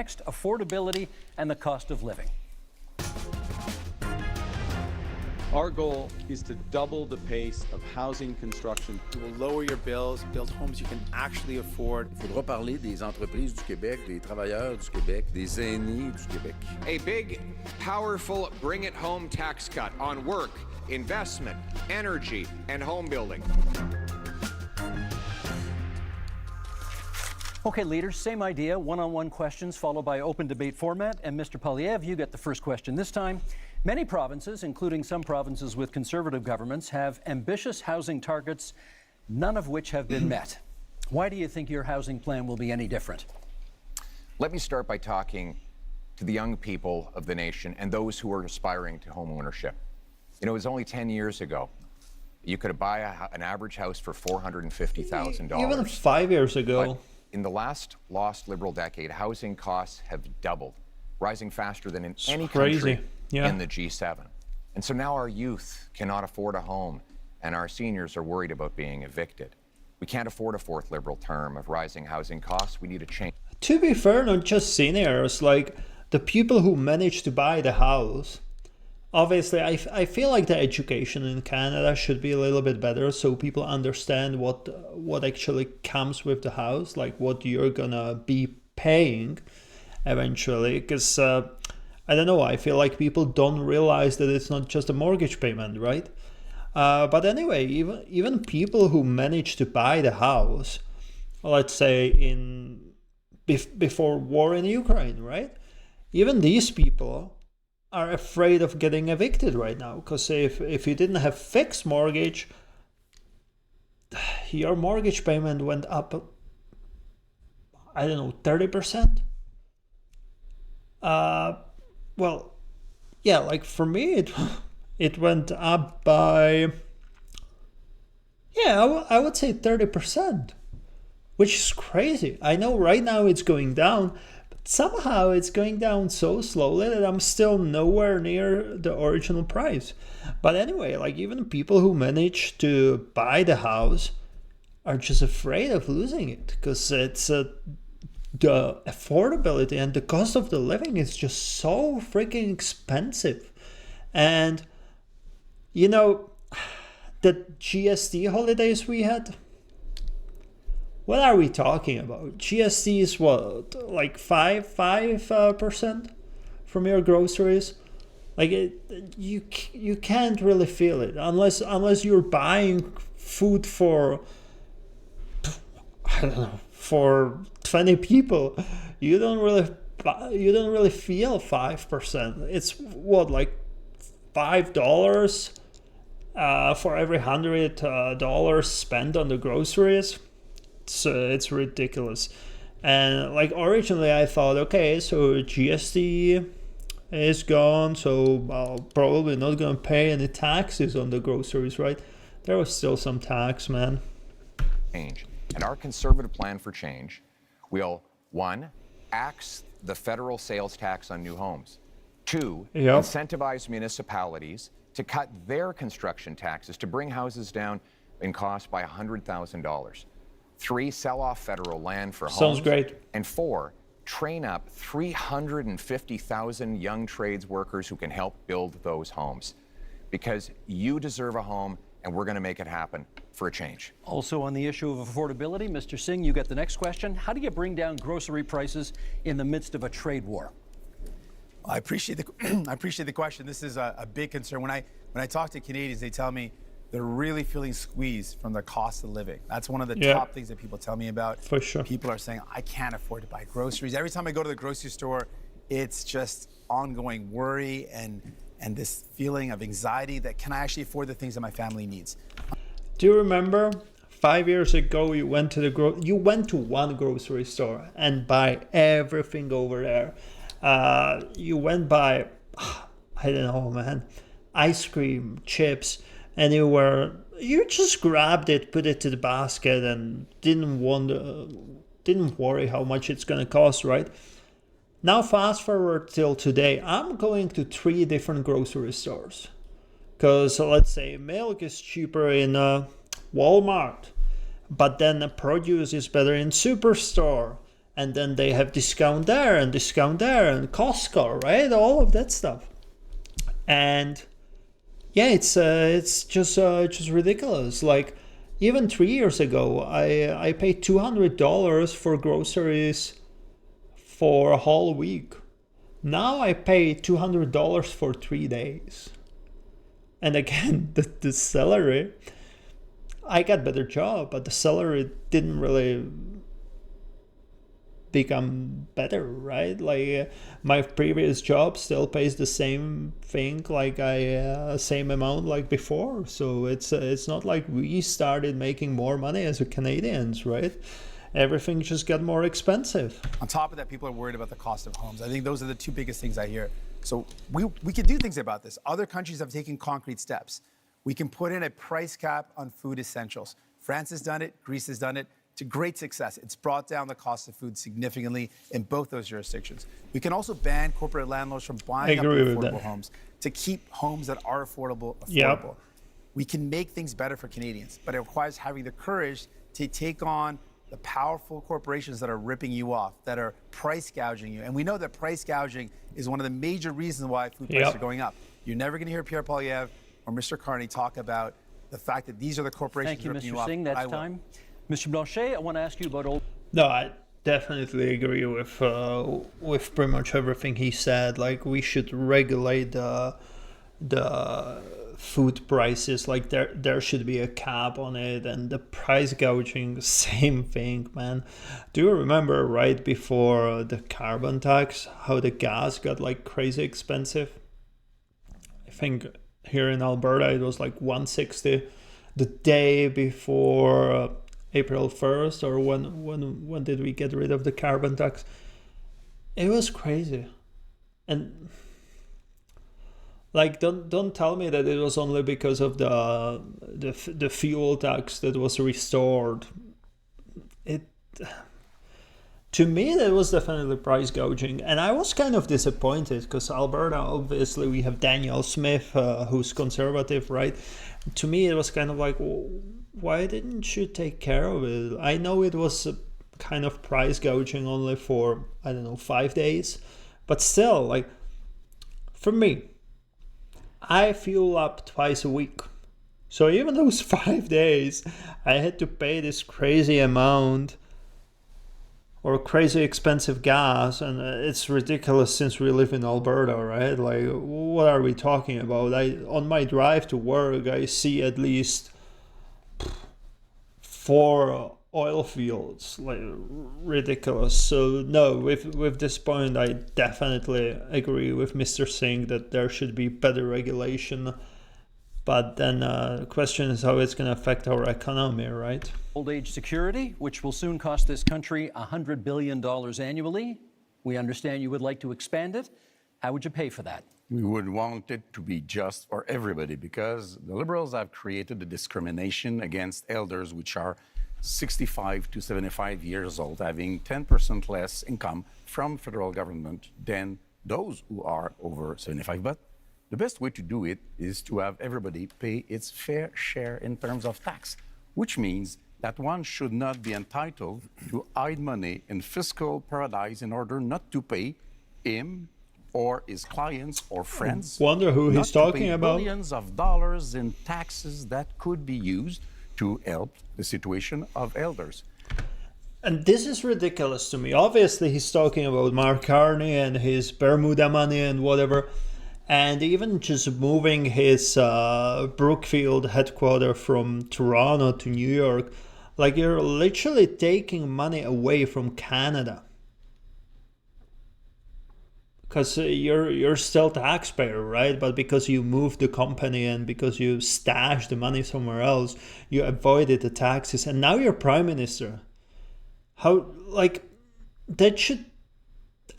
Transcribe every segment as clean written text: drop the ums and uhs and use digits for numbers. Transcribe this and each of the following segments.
Next, affordability and the cost of living. Our goal is to double the pace of housing construction. It will lower your bills, build homes you can actually afford. Il faudra parler des entreprises du Québec, des travailleurs du Québec, des aînés du Québec. A big, powerful bring it home tax cut on work, investment, energy, and home building. Okay, leaders, same idea, one-on-one questions followed by open debate format. And Mr. Polyev, you get the first question this time. Many provinces, including some provinces with conservative governments, have ambitious housing targets, none of which have been met. Why do you think your housing plan will be any different? Let me start by talking to the young people of the nation and those who are aspiring to home ownership. You know, it was only 10 years ago. You could buy an average house for $450,000. Even 5 years ago. But in the last lost Liberal decade, housing costs have doubled, rising faster than in any country in the G7. And so now our youth cannot afford a home, and our seniors are worried about being evicted. We can't afford a fourth Liberal term of rising housing costs. We need a change. To be fair, not just seniors, like the people who manage to buy the house. Obviously, I feel like the education in Canada should be a little bit better so people understand what actually comes with the house, like what you're gonna be paying eventually. Because I don't know, I feel like people don't realize that it's not just a mortgage payment, right? But anyway, even people who manage to buy the house, let's say before war in Ukraine, right? Even these people are afraid of getting evicted right now, because if you didn't have fixed mortgage, your mortgage payment went up, I don't know, 30%. Well, yeah, like for me, it went up by, I would say 30%, which is crazy. I know right now it's going down, but somehow it's going down so slowly that I'm still nowhere near the original price. But anyway, like even people who manage to buy the house are just afraid of losing it, because it's the affordability and the cost of the living is just so freaking expensive. And you know, the GST holidays we had, what are we talking about? GST is what, like 5% from your groceries? Like you can't really feel it unless you're buying food for, I don't know, for 20 people. You don't really feel 5%. It's what, like $5 for every $100 spent on the groceries. It's ridiculous. And like originally I thought, okay, so GST is gone, so I'll probably not gonna pay any taxes on the groceries, right? There was still some tax, man. Change. And our Conservative plan for change will, 1, axe the federal sales tax on new homes. 2, incentivize municipalities to cut their construction taxes to bring houses down in cost by $100,000. 3, sell off federal land for homes. Sounds great. And 4, train up 350,000 young trades workers who can help build those homes. Because you deserve a home, and we're going to make it happen for a change. Also on the issue of affordability, Mr. Singh, you get the next question. How do you bring down grocery prices in the midst of a trade war? I appreciate the question. This is a big concern. When I talk to Canadians, they tell me they're really feeling squeezed from the cost of living. That's one of the top things that people tell me about. For sure. People are saying, I can't afford to buy groceries. Every time I go to the grocery store, it's just ongoing worry and this feeling of anxiety that can I actually afford the things that my family needs? Do you remember 5 years ago you went to one grocery store and buy everything over there? You went by, I don't know, man, ice cream, chips, and you just grabbed it, put it to the basket, and didn't worry how much it's gonna cost, right? Now fast forward till today, I'm going to 3 different grocery stores, because let's say milk is cheaper in Walmart, but then the produce is better in Superstore, and then they have discount there and Costco, right? All of that stuff. And yeah, it's just ridiculous. Like even 3 years ago, I paid $200 for groceries for a whole week. Now I pay $200 for 3 days. And again, the salary, I got better job, but the salary didn't really become better, right? Like my previous job still pays the same thing, like same amount like before. So it's not like we started making more money as a Canadians, right? Everything just got more expensive. On top of that, people are worried about the cost of homes. I think those are the two biggest things I hear. So we can do things about this. Other countries have taken concrete steps. We can put in a price cap on food essentials. France has done it, Greece has done it to great success. It's brought down the cost of food significantly in both those jurisdictions. We can also ban corporate landlords from buying up affordable homes to keep homes that are affordable. Yep. We can make things better for Canadians, but it requires having the courage to take on the powerful corporations that are ripping you off, that are price gouging you. And we know that price gouging is one of the major reasons why food prices are going up. You're never going to hear Pierre Poilievre or Mr. Carney talk about the fact that these are the corporations ripping you off. Thank you, Mr. Singh. That's time. Mr. Blanchet, I want to ask you about old... No, I definitely agree with pretty much everything he said. Like we should regulate the food prices. Like there should be a cap on it, and the price gouging, same thing, man. Do you remember right before the carbon tax how the gas got like crazy expensive? I think here in Alberta it was like $1.60 the day before April 1st, or when did we get rid of the carbon tax? It was crazy. And like don't tell me that it was only because of the fuel tax that was restored. To me, that was definitely price gouging, and I was kind of disappointed because Alberta, obviously, we have Danielle Smith, who's conservative, right? To me, it was kind of like, why didn't you take care of it? I know it was kind of price gouging only for, 5 days, but still, like, for me, I fuel up twice a week. So even those 5 days, I had to pay this crazy amount or crazy expensive gas, and it's ridiculous since we live in Alberta, right? Like, what are we talking about? On my drive to work, I see at least 4 oil fields, like ridiculous. So no, with this point, I definitely agree with Mr. Singh that there should be better regulation. But then the question is how it's going to affect our economy, right? Old age security, which will soon cost this country $100 billion annually. We understand you would like to expand it. How would you pay for that? We would want it to be just for everybody because the Liberals have created a discrimination against elders which are 65 to 75 years old, having 10% less income from federal government than those who are over 75. But the best way to do it is to have everybody pay its fair share in terms of tax, which means that one should not be entitled to hide money in fiscal paradise in order not to pay him or his clients or friends. Wonder who he's talking about. Billions of dollars in taxes that could be used to help the situation of elders. And this is ridiculous to me. Obviously, he's talking about Mark Carney and his Bermuda money and whatever. And even just moving his Brookfield headquarters from Toronto to New York, like you're literally taking money away from Canada. Because you're still taxpayer, right? But because you moved the company and because you stashed the money somewhere else, you avoided the taxes. And now you're prime minister. How, like, that should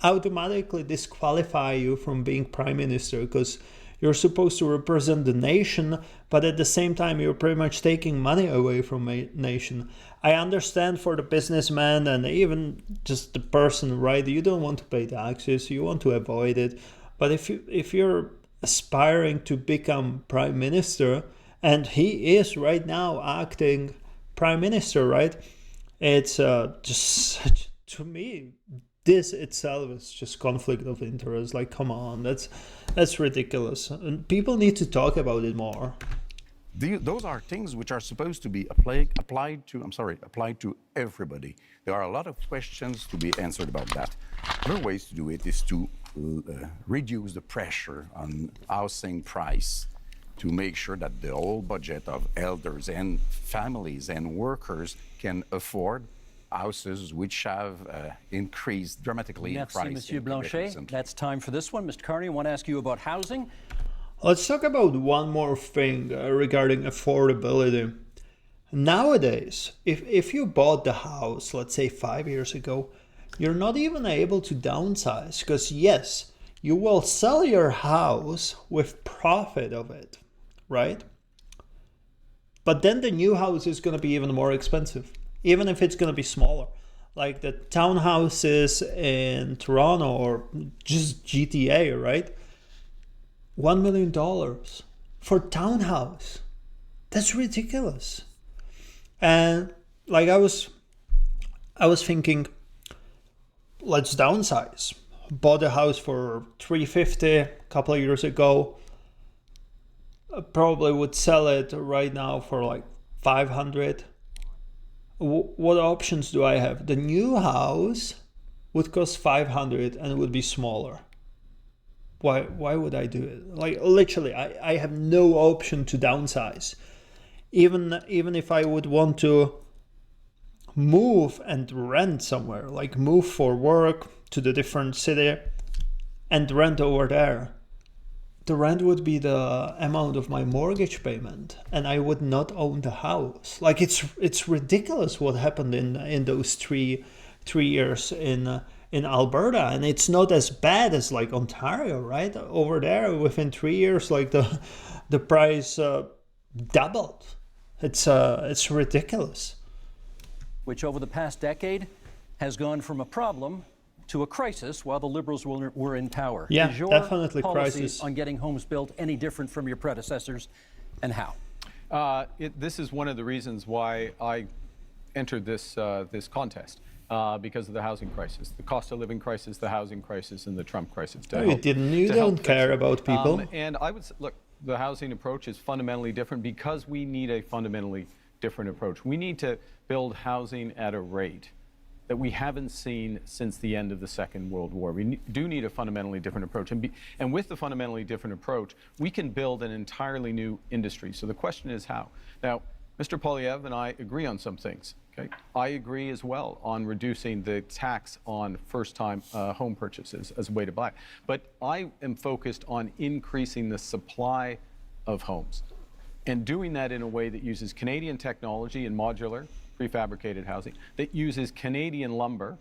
automatically disqualify you from being prime minister because you're supposed to represent the nation, but at the same time you're pretty much taking money away from a nation. I understand for the businessman and even just the person, right? You don't want to pay taxes, you want to avoid it. But if you're aspiring to become prime minister, and he is right now acting prime minister, right? It's just to me, this itself is just conflict of interest. Like, come on, that's ridiculous. And people need to talk about it more. Those are things which are supposed to be applied to everybody. There are a lot of questions to be answered about that. Other ways to do it is to reduce the pressure on housing price, to make sure that the whole budget of elders and families and workers can afford houses which have increased dramatically in price. Merci, Monsieur Blanchet. That's time for this one. Mr. Carney, I want to ask you about housing. Let's talk about one more thing regarding affordability. Nowadays, if you bought the house, let's say 5 years ago, you're not even able to downsize because yes, you will sell your house with profit of it, right? But then the new house is going to be even more expensive, even if it's going to be smaller. Like the townhouses in Toronto or just GTA, right? $1 million for townhouse. That's ridiculous. And like I was thinking, let's downsize. Bought a house for $350 a couple of years ago. I probably would sell it right now for like $500. What options do I have? The new house would cost $500 and it would be smaller. Why would I do it? Like literally, I have no option to downsize. Even if I would want to move and rent somewhere, like move for work to the different city and rent over there, the rent would be the amount of my mortgage payment and I would not own the house. Like it's ridiculous what happened in those three years in Alberta, and it's not as bad as like Ontario, right? Over there, within 3 years, like the price doubled. It's ridiculous. Which over the past decade has gone from a problem to a crisis while the Liberals were in power. Yeah, Is your definitely policy crisis. on getting homes built any different from your predecessors, and how? This is one of the reasons why I entered this contest. Because of the housing crisis, the cost of living crisis, the housing crisis, and the Trump crisis. You don't care about people. And I would look, the housing approach is fundamentally different because we need a fundamentally different approach. We need to build housing at a rate that we haven't seen since the end of the Second World War. We do need a fundamentally different approach. And with the fundamentally different approach, we can build an entirely new industry. So the question is how? Now, Mr. Poilievre and I agree on some things. Okay. I agree as well on reducing the tax on first-time home purchases as a way to buy. But I am focused on increasing the supply of homes and doing that in a way that uses Canadian technology and modular prefabricated housing, that uses Canadian lumber,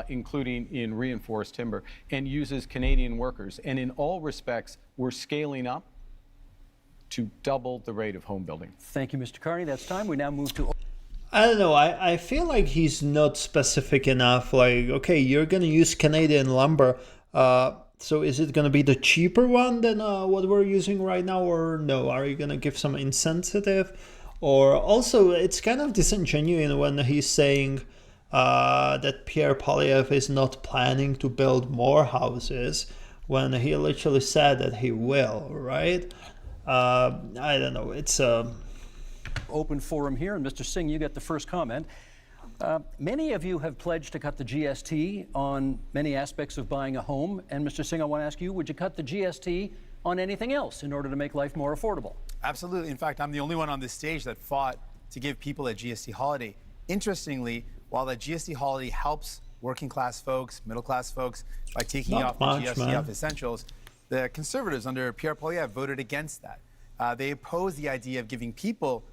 including in reinforced timber, and uses Canadian workers. And in all respects, we're scaling up to double the rate of home building. Thank you, Mr. Carney. That's time. We now move to... I don't know. I feel like he's not specific enough. Like, okay, you're going to use Canadian lumber. So is it going to be the cheaper one than what we're using right now, or no? Are you going to give some incentive? Or also, it's kind of disingenuous when he's saying that Pierre Poilievre is not planning to build more houses when he literally said that he will, right? I don't know. It's open forum here, and Mr. Singh, you get the first comment. Many of you have pledged to cut the GST on many aspects of buying a home. And Mr. Singh, I want to ask you, would you cut the GST on anything else in order to make life more affordable? Absolutely. In fact, I'm the only one on this stage that fought to give people a GST holiday. Interestingly, while the GST holiday helps working class folks, middle class folks by taking off the GST off essentials, the Conservatives under Pierre Poilievre voted against that. They opposed the idea of giving people,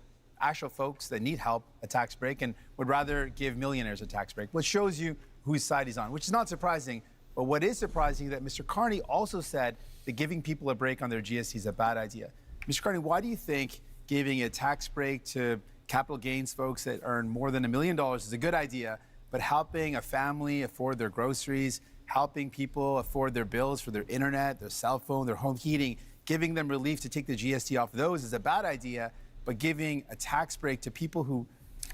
actual folks that need help, a tax break, and would rather give millionaires a tax break, which shows you whose side he's on, which is not surprising. But what is surprising is that Mr. Carney also said that giving people a break on their GST is a bad idea. Mr. Carney, why do you think giving a tax break to capital gains folks that earn more than $1 million is a good idea, but helping a family afford their groceries, helping people afford their bills for their internet, their cell phone, their home heating, giving them relief to take the GST off those is a bad idea, but giving a tax break to people who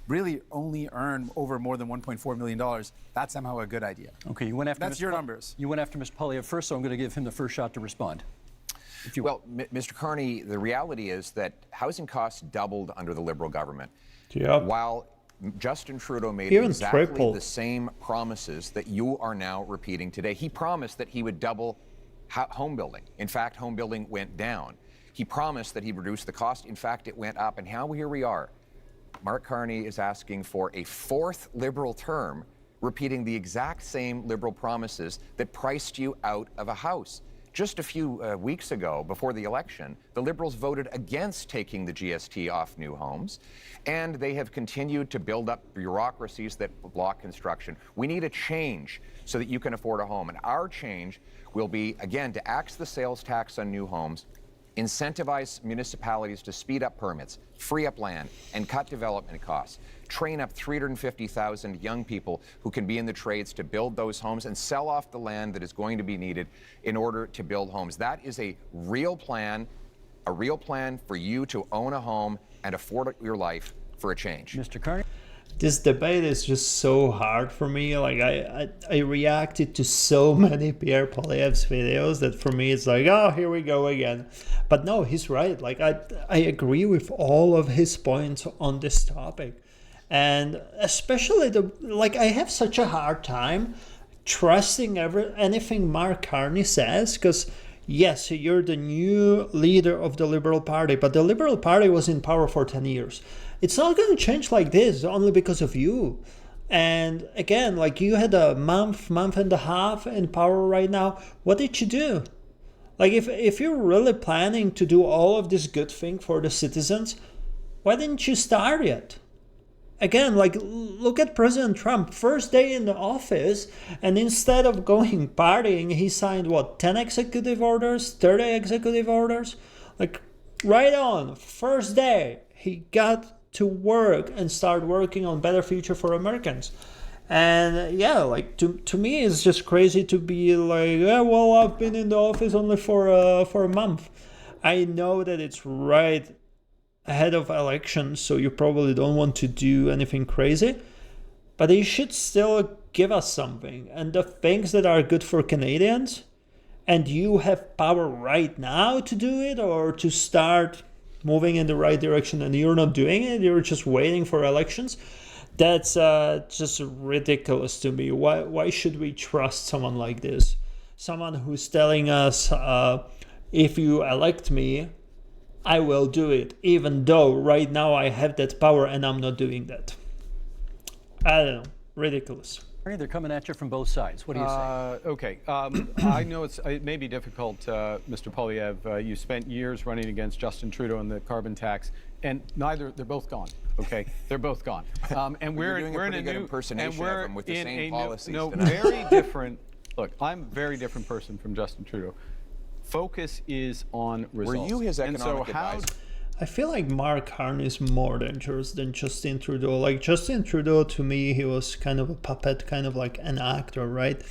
really only earn over more than $1.4 million, that's somehow a good idea. Okay, you went after That's Mr. your numbers. You went after Mr. Poilievre first, so I'm going to give him the first shot to respond. Well, Mr. Carney, the reality is that housing costs doubled under the Liberal government. Yep. While Justin Trudeau made Even exactly tripled. the same promises that you are now repeating today. He promised that he would double home building. In fact, home building went down. He promised that he'd reduce the cost. In fact, it went up. And now here we are. Mark Carney is asking for a fourth Liberal term, repeating the exact same Liberal promises that priced you out of a house. Just a few weeks ago, before the election, the Liberals voted against taking the GST off new homes, and they have continued to build up bureaucracies that block construction. We need a change so that you can afford a home, and our change will be, again, to axe the sales tax on new homes, incentivize municipalities to speed up permits, free up land, and cut development costs. Train up 350,000 young people who can be in the trades to build those homes and sell off the land that is going to be needed in order to build homes. That is a real plan for you to own a home and afford your life for a change. Mr. Carney? This debate is just so hard for me. Like I reacted to so many Pierre Poilievre's videos that for me it's like, oh, here we go again. But no, he's right. Like I agree with all of his points on this topic. And especially I have such a hard time trusting anything Mark Carney says, because yes, you're the new leader of the Liberal Party, but the Liberal Party was in power for 10 years. It's not going to change like this only because of you. And again, like you had a month and a half in power right now. What did you do? Like if you're really planning to do all of this good thing for the citizens, why didn't you start yet? Again, like look at President Trump, first day in the office, and instead of going partying, he signed 10 executive orders, 30 executive orders? Like right on, first day, he got to work and start working on better future for Americans. And yeah, like to me, it's just crazy to be like, yeah, well, I've been in the office only for a month. I know that it's right ahead of elections, so you probably don't want to do anything crazy, but you should still give us something. And the things that are good for Canadians, and you have power right now to do it or to start moving in the right direction, and you're not doing it, you're just waiting for elections, that's just ridiculous to me. Why should we trust someone like this? Someone who's telling us, if you elect me, I will do it, even though right now I have that power and I'm not doing that. I don't know, ridiculous. They're coming at you from both sides. What do you say? Okay. I know it may be difficult, Mr. Poilievre. You spent years running against Justin Trudeau on the carbon tax, and they're both gone. Okay, they're both gone. And we're doing a pretty good impersonation of them with the same policies tonight. Very different. Look, I'm a very different person from Justin Trudeau. Focus is on results. Were you his economic advisor? I feel like Mark Carney is more dangerous than Justin Trudeau. Like Justin Trudeau, to me, he was kind of a puppet, kind of like an actor, right?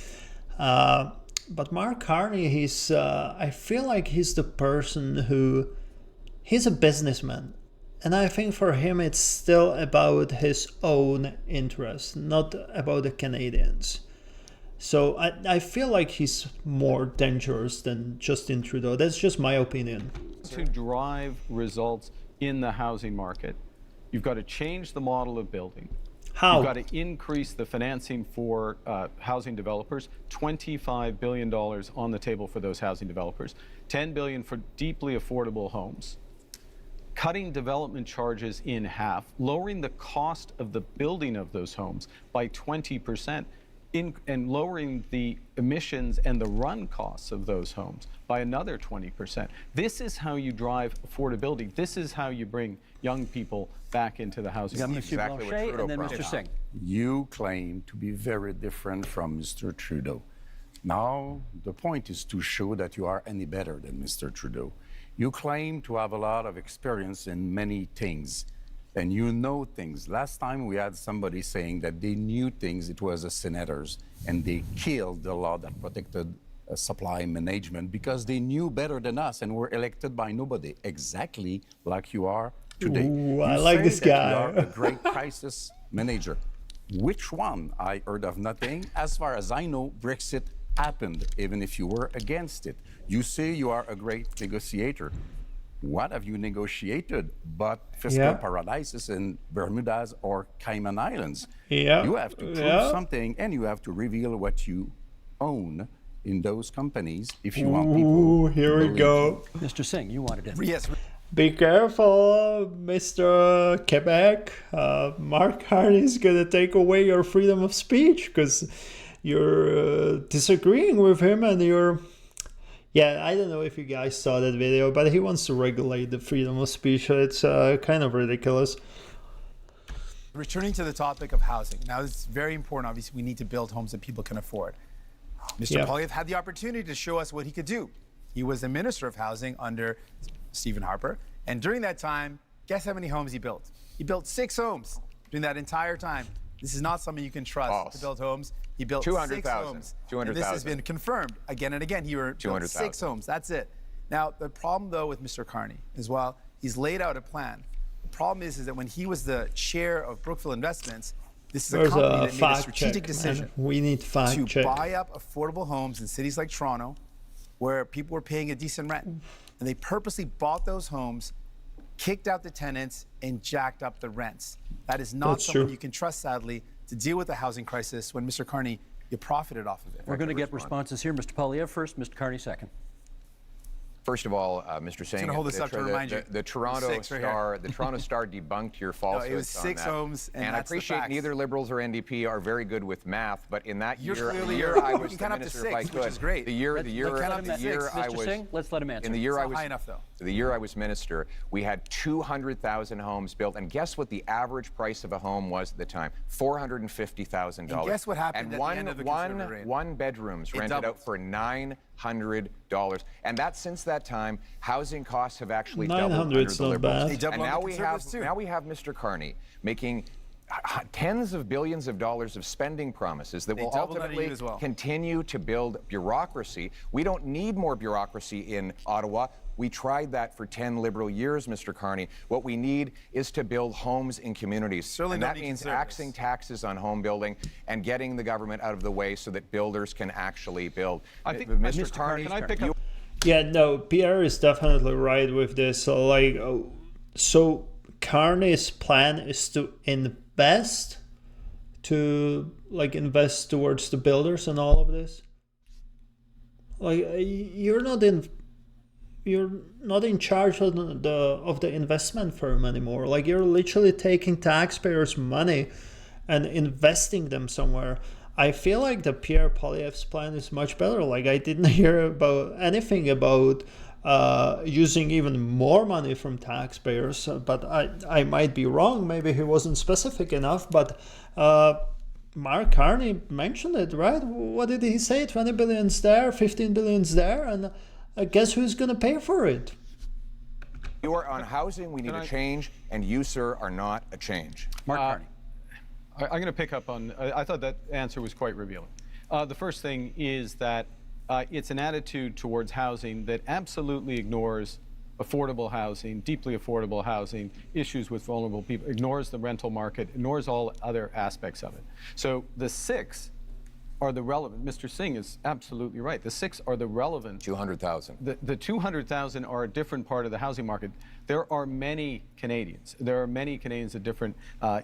But Mark Carney, I feel like he's the person he's a businessman. And I think for him, it's still about his own interests, not about the Canadians. So I feel like he's more dangerous than Justin Trudeau. That's just my opinion. To drive results in the housing market, you've got to change the model of building. How? You've got to increase the financing for housing developers. $25 billion on the table for those housing developers. $10 billion for deeply affordable homes. Cutting development charges in half, lowering the cost of the building of those homes by 20%. And lowering the emissions and the run costs of those homes by another 20%. This is how you drive affordability. This is how you bring young people back into the housing market. Exactly what Blanchet Trudeau and then Mr. promised. Singh. You claim to be very different from Mr. Trudeau. Now, the point is to show that you are any better than Mr. Trudeau. You claim to have a lot of experience in many things, and you know things. Last time we had somebody saying that they knew things, it was the senators, and they killed the law that protected supply management because they knew better than us and were elected by nobody, exactly like you are today. Ooh, I You like say this that you guy. are a great crisis manager. Which one? I heard of nothing. As far as I know, Brexit happened, even if you were against it. You say you are a great negotiator. What have you negotiated but fiscal paradises in Bermudas or Cayman Islands? Yeah. You have to prove something, and you have to reveal what you own in those companies if you want people. Ooh, here to we believe go. you. Mr. Singh, you wanted it. Yes. Be careful, Mr. Quebec. Mark Carney is gonna take away your freedom of speech because you're disagreeing with him, and you're. Yeah, I don't know if you guys saw that video, but he wants to regulate the freedom of speech. It's kind of ridiculous. Returning to the topic of housing. Now, it's very important. Obviously, we need to build homes that people can afford. Mr. Poilievre had the opportunity to show us what he could do. He was the Minister of Housing under Stephen Harper. And during that time, guess how many homes he built? He built 6 homes during that entire time. This is not something you can trust to build homes. He built 6 homes. 200,000. And this has been confirmed again and again. He built 6 homes. That's it. Now, the problem, though, with Mr. Carney is, well, he's laid out a plan. The problem is that when he was the chair of Brookfield Investments, this is a company that made a strategic decision We need fact check. to buy up affordable homes in cities like Toronto where people were paying a decent rent. And they purposely bought those homes, kicked out the tenants, and jacked up the rents. That is not someone you can trust, sadly, to deal with the housing crisis when, Mr. Carney, you profited off of it. We're going to get responses here. Mr. Poilievre first, Mr. Carney second. First of all, Mr. Singh, hold this up to remind you. the Toronto Star, the Toronto Star debunked your falsehoods. No, it was 6 homes, and I that's the appreciate facts. neither Liberals or NDP are very good with math, but in that You're year, clearly- the year I you was can the count up to minister, if 6, I which could, is great. the year I Mr. was Singh, let's let him answer. in the year It's I not was high enough, though. the year I was minister, we had 200,000 homes built, and guess what the average price of a home was at the time? $450,000. And guess what happened and at the end of the Conservative reign? one bedrooms rented doubled. out for $900, and that since that time, housing costs have actually doubled 900 under is the not Liberals. bad. They doubled And on now the we have Conservatives, too. now we have Mr. Carney making tens of billions of dollars of spending promises that will doubled under ultimately you as well. continue to build bureaucracy. We don't need more bureaucracy in Ottawa. We tried that for 10 Liberal years, Mr. Carney. What we need is to build homes in communities. Certainly and don't that need means Conservatives. axing taxes on home building and getting the government out of the way so that builders can actually build. I think, Mr. Carney, can I pick up? Yeah, no, Pierre is definitely right with this. So, like, so Carney's plan is to invest towards the builders and all of this. Like, you're not in charge of the investment firm anymore. Like, you're literally taking taxpayers' money and investing them somewhere. I feel like the Pierre Poilievre's plan is much better. Like, I didn't hear about anything about using even more money from taxpayers, but I might be wrong. Maybe he wasn't specific enough, but Mark Carney mentioned it, right? What did he say? 20 billions there, 15 billions there, and guess who's going to pay for it? You are on housing, we need a change, and you, sir, are not a change. Mark Carney. I'm going to pick up on, I thought that answer was quite revealing. The first thing is that it's an attitude towards housing that absolutely ignores affordable housing, deeply affordable housing, issues with vulnerable people, ignores the rental market, ignores all other aspects of it. So the 6 are the relevant. Mr. Singh is absolutely right. The 6 are the relevant. 200,000. The 200,000 are a different part of the housing market. There are many Canadians. There are many Canadians at different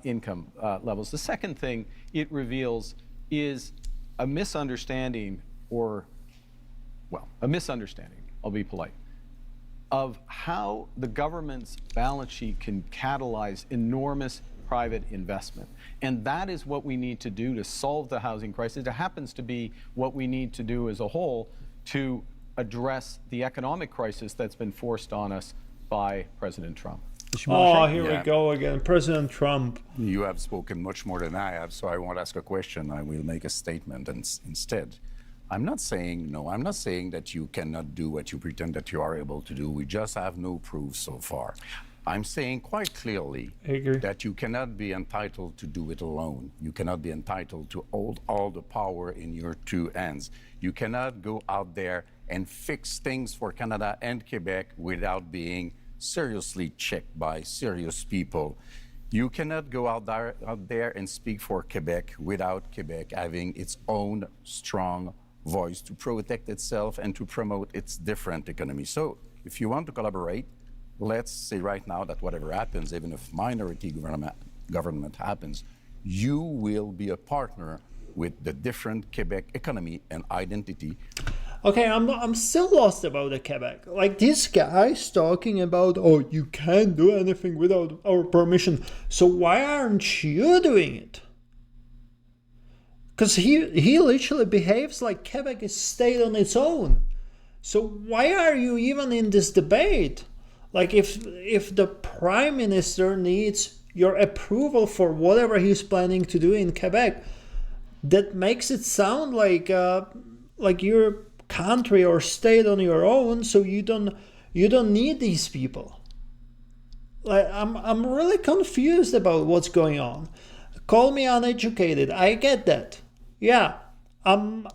income levels. The second thing it reveals is a misunderstanding, I'll be polite, of how the government's balance sheet can catalyze enormous private investment. And that is what we need to do to solve the housing crisis. It happens to be what we need to do as a whole to address the economic crisis that's been forced on us by President Trump. Oh, here we go again. President Trump. You have spoken much more than I have, so I won't ask a question. I will make a statement instead. I'm not saying that you cannot do what you pretend that you are able to do. We just have no proof so far. I'm saying quite clearly that you cannot be entitled to do it alone. You cannot be entitled to hold all the power in your 2 hands. You cannot go out there and fix things for Canada and Quebec without being seriously checked by serious people. You cannot go out there and speak for Quebec without Quebec having its own strong voice to protect itself and to promote its different economy. So if you want to collaborate, let's say right now that whatever happens, even if minority government happens, you will be a partner with the different Quebec economy and identity. Okay, I'm still lost about the Quebec. Like, this guy's talking about, oh, you can't do anything without our permission. So why aren't you doing it? Because he literally behaves like Quebec is state on its own. So why are you even in this debate? Like, if the Prime Minister needs your approval for whatever he's planning to do in Quebec, that makes it sound like you're country or state on your own, so you don't need these people. Like, I'm really confused about what's going on. Call me uneducated, I get that. Yeah, I'm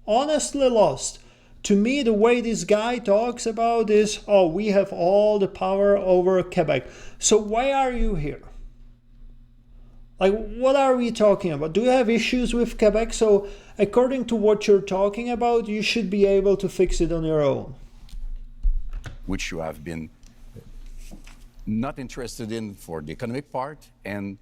honestly lost. To me, the way this guy talks about is, oh, we have all the power over Quebec. So why are you here? Like, what are we talking about? Do you have issues with Quebec? So according to what you're talking about, you should be able to fix it on your own. Which you have been not interested in for the economic part and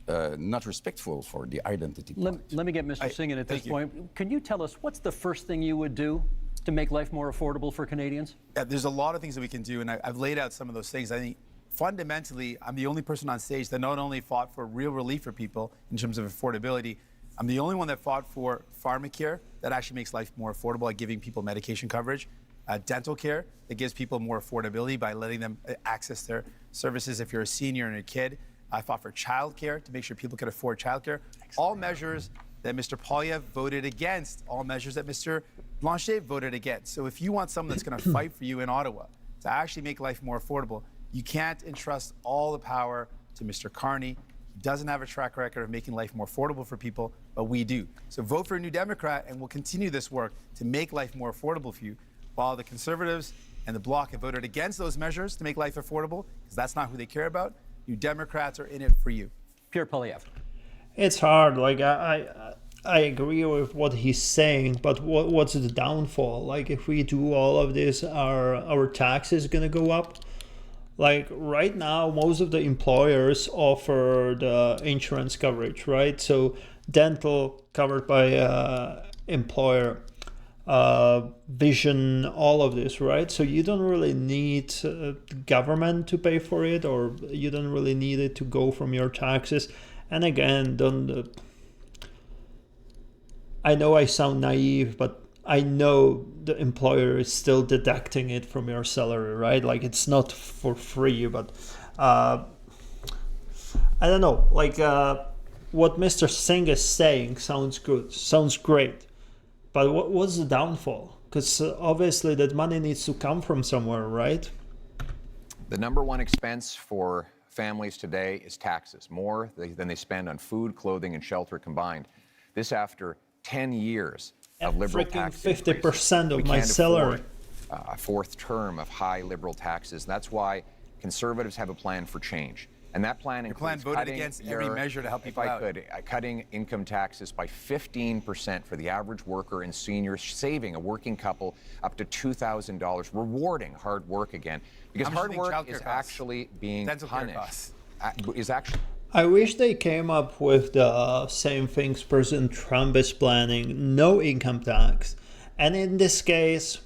not respectful for the identity part. Let me get Mr. Singh in at this point. Can you tell us what's the first thing you would do to make life more affordable for Canadians? Yeah, there's a lot of things that we can do, and I've laid out some of those things. I think fundamentally, I'm the only person on stage that not only fought for real relief for people in terms of affordability, I'm the only one that fought for pharmacare that actually makes life more affordable by giving people medication coverage, dental care that gives people more affordability by letting them access their services if you're a senior and a kid. I fought for childcare to make sure people could afford childcare. All measures that Mr. Poilievre voted against, all measures that Mr. Blanchet voted against. So if you want someone that's going to fight for you in Ottawa to actually make life more affordable, you can't entrust all the power to Mr. Carney. He doesn't have a track record of making life more affordable for people, but we do. So vote for a New Democrat, and we'll continue this work to make life more affordable for you, while the Conservatives and the Bloc have voted against those measures to make life affordable, because that's not who they care about. New Democrats are in it for you. Pierre Poilievre. It's hard. Like, I agree with what he's saying, but what's the downfall? Like, if we do all of this, our taxes gonna go up? Like, right now, most of the employers offer the insurance coverage, right? So dental covered by employer, vision, all of this, right? So you don't really need the government to pay for it, or you don't really need it to go from your taxes. And again, I know I sound naive, but I know the employer is still deducting it from your salary, right? Like, it's not for free, but I don't know. Like, what Mr. Singh is saying sounds good, sounds great. But what's the downfall? Because obviously that money needs to come from somewhere, right? The number one expense for families today is taxes, more than they spend on food, clothing, and shelter combined. This after 10 years of liberal tax 50% of my salary. A fourth term of high liberal taxes. That's why Conservatives have a plan for change. And that plan includes voted against every measure to help people out. Cutting income taxes by 15% for the average worker and senior, saving a working couple up to $2,000, rewarding hard work again. Because hard work is actually being punished. I wish they came up with the same things President Trump is planning, no income tax. And in this case,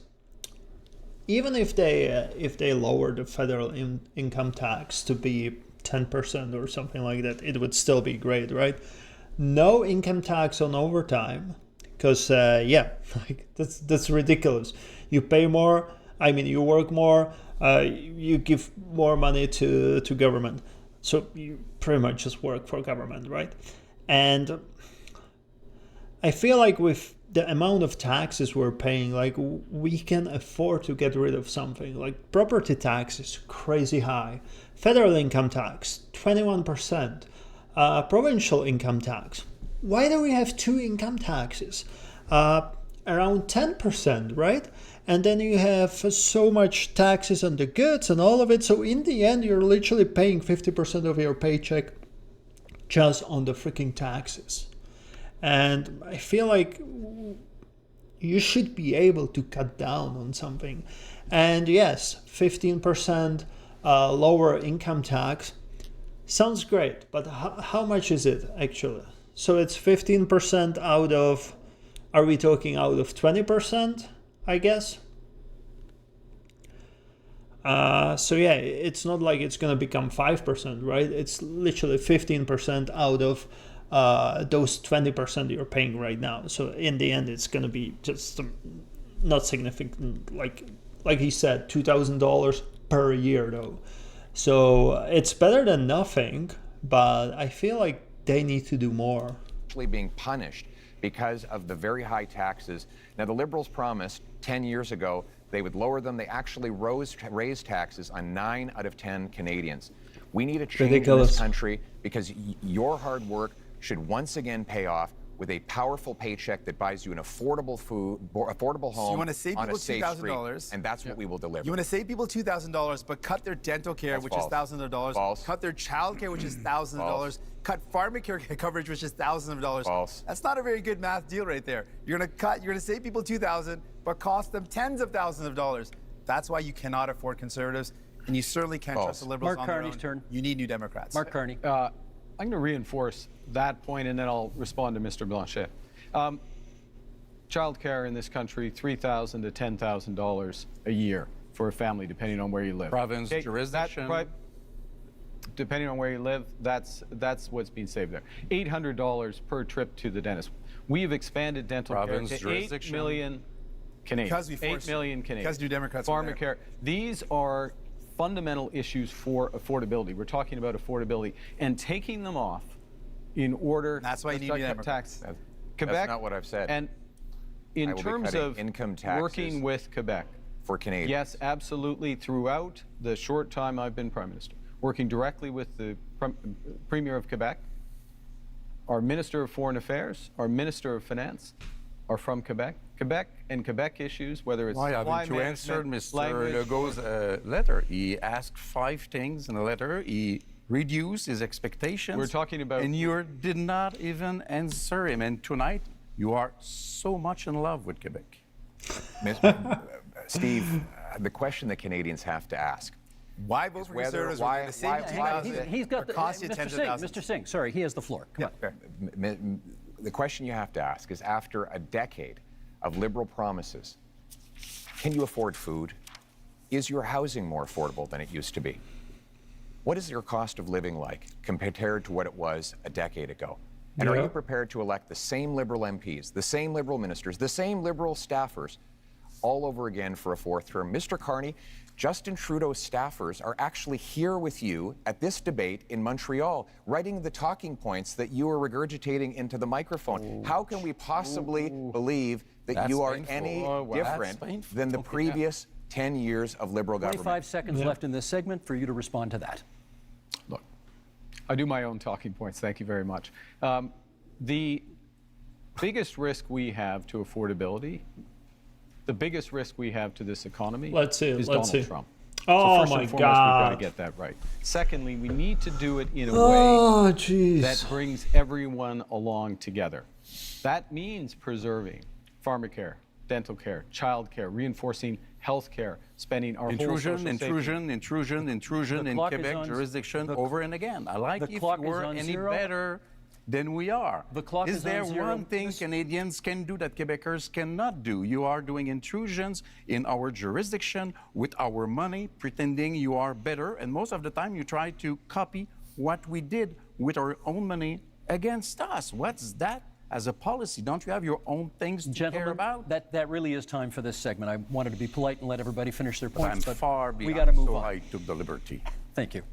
even if they lower the federal income tax to be 10% or something like that, it would still be great, right? No income tax on overtime, because like that's ridiculous. You pay more, I mean, you work more, you give more money to government, so you pretty much just work for government, right? And I feel like with the amount of taxes we're paying, like, we can afford to get rid of something. Like, property tax is crazy high. Federal income tax, 21%. Provincial income tax. Why do we have two income taxes? around 10%, right? And then you have so much taxes on the goods and all of it. So in the end, you're literally paying 50% of your paycheck just on the freaking taxes. And I feel like you should be able to cut down on something. And yes, 15% lower income tax sounds great, but how much is it actually? So it's 15% out of, are we talking out of 20%, I guess? So yeah, it's not like it's gonna become 5%, right? It's literally 15% out of those 20% you're paying right now. So in the end, it's gonna be just not significant, like he said, $2,000 per year though. So it's better than nothing, but I feel like they need to do more. Actually being punished because of the very high taxes. Now, the Liberals promised 10 years ago they would lower them. They actually raised taxes on 9 out of 10 Canadians. We need a change in this country because your hard work should once again pay off with a powerful paycheck that buys you an affordable home So you want to save on people a safe street, $2,000, and that's what we will deliver. You want to save people $2,000, but cut their dental care, That's which false. is thousands of dollars. False. Cut their child care, which is thousands of dollars. Cut pharmacare coverage, which is thousands of dollars. False. That's not a very good math deal right there. You're going to save people $2,000, but cost them tens of thousands of dollars. That's why you cannot afford conservatives, and you certainly can't trust the Liberals Mark on Carney's their own. turn. You need New Democrats. Mark Carney. I'm going to reinforce that point, and then I'll respond to Mr. Blanchet. Child care in this country, $3,000 to $10,000 a year for a family, depending on where you live. Province, jurisdiction. Depending on where you live, that's what's being saved there. $800 per trip to the dentist. We've expanded dental Province, care to 8 jurisdiction. million Canadians. Because we 8 forced million Canadians. because New Democrats were there. Pharmacare. These are fundamental issues for affordability. We're talking about affordability and taking them off in order. That's why you need to New cut Democrats. tax. That's not what I've said. And I in will be terms cutting of income taxes working with Quebec, for Canadians. yes, absolutely. Throughout the short time I've been Prime Minister, working directly with the Premier of Quebec, our Minister of Foreign Affairs, our Minister of Finance are from Quebec. Quebec and Quebec issues, whether it's Why supply haven't you answered management, Mr. language, Legault's letter? He asked 5 things in the letter. He reduced his expectations. We're talking about- And you did not even answer him. And tonight, you are so much in love with Quebec. Steve, the question that Canadians have to ask. Why vote for conservatives? We're going to save you $2,000, He's got but cost you Mr. tens of Singh. thousands. Mr. Singh, sorry, he has the floor. Come on. The question you have to ask is, after a decade of Liberal promises, can you afford food? Is your housing more affordable than it used to be? What is your cost of living like compared to what it was a decade ago? And are you prepared to elect the same Liberal MPs, the same Liberal ministers, the same Liberal staffers all over again for a 4th term? Mr. Carney, Justin Trudeau's staffers are actually here with you at this debate in Montreal, writing the talking points that you are regurgitating into the microphone. How can we possibly believe that That's you are painful. any That's different painful. than the previous 10 years of Liberal 25 government? seconds left in this segment for you to respond to that. Look, I do my own talking points. Thank you very much. The biggest risk we have to affordability, the biggest risk we have to this economy is Donald Trump. Oh, so first my and foremost, God. we've got to get that right. Secondly, we need to do it in a Oh, way jeez. that brings everyone along together. That means preserving pharmacare, dental care, child care, reinforcing health care, spending our whole social safety. Intrusion in clock is Quebec on- jurisdiction the- over and again. I like the if clock we is were on any zero. better than we are. The clock is on there zero. one thing Canadians can do that Quebecers cannot do? You are doing intrusions in our jurisdiction with our money, pretending you are better, and most of the time you try to copy what we did with our own money against us. What's that as a policy? Don't you have your own things to care Gentlemen, about? that really is time for this segment. I wanted to be polite and let everybody finish their I'm points, but far we behind, got to move so on. I took the liberty. Thank you.